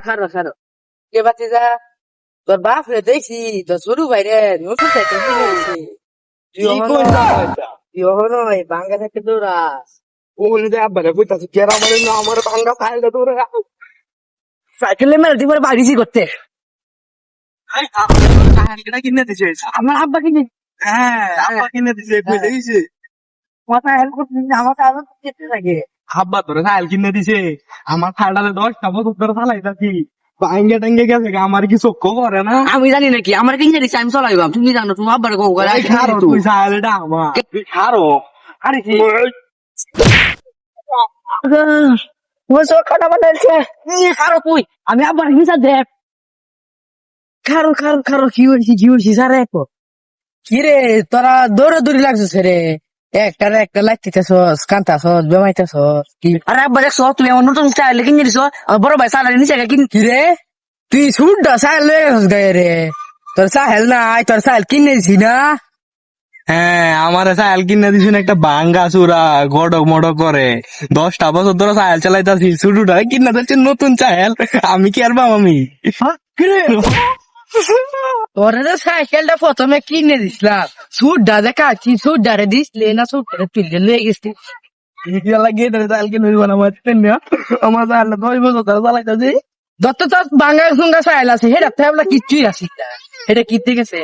খারো খারো কে বাতি যা তোর বাপ রে দেখছি তোর ছোট ভাই রে নতুন সাইকেল কিনে দিছে তুই কি কইতা পয়সা তুই হলো এই বাঙ্গা থেকে দৌড়াস ওগুলো যে আব্বারে কইতাছে কেরা মানে না আমার ভাঙ্গা সাইকেল তোরে সাইকেলে মেরে দিবার বাড়িছি করতে এই সাইকেলটা কিনে দিছে আমার আব্বা কিনে হ্যাঁ আব্বা কিনে দিছে কই দিছে মাথা হেল্প করতে আমাকে আরো যেতে লাগে আব্বা তোরে সাইকেল কিনে দিছে আমার খাড়াতে 10টা বছর ধরে চালাইতাছি ভাঙ্গে টাঙ্গে গেছে আমার কি চোখ করে না আমি জানি নাকি আমার কিনে দিছে আমি চলাইবাম তুমি জানো তুমি আব্বার কো করে এই খারো তুই সাইকেলটা আমার তুই খারো আরে কি ওই সব খাটা বানাইছে খারো তুই আমি আব্বার হিংসা দেখ খারো খারো খারো কি হয়েছি স্যার একো কি রে তোরা দৌড়ে দৌড়ি লাগছিস রে একটা লাগতেছস কান্তাছস বেমাইতেছস কি আরে আব্বা দেখছ তুমি আমার নতুন চাইলে কিনে দিছ বড় ভাই সালারি নিচে কিন কি রে তুই শুনটা চাইল লয়ে গেছিস গায়ে রে তোর চাইল নাই তোর চাইল কিনে দিছি না হ্যাঁ আমার সাইকেল কিনে দিছেন একটা ভাঙ্গা চূড়া গডক মডক করে 10টা বছর ধরে সাইকেল চালাইতাছি শুরুটা কিনে দিচ্ছে নতুন সাইকেল আমি কি আর বাবা আমি কি রে তোর সাইকেলটা প্রথমে কিনে দিছিলাম সুটটা দেখাচ্ছি সুটটারে দিসলে না সুটটারে তুলে লয়ে গেছিস লাগিয়ে সাইকেল কিনে দিব না আমার সাইকেলটা 10 বছর ধরে চালাইতাছি যত তো বাঙ্গা সুঙ্গা চাইল আছে সেটা তো আমরা কিচ্ছুই আসি এটা কি গেছে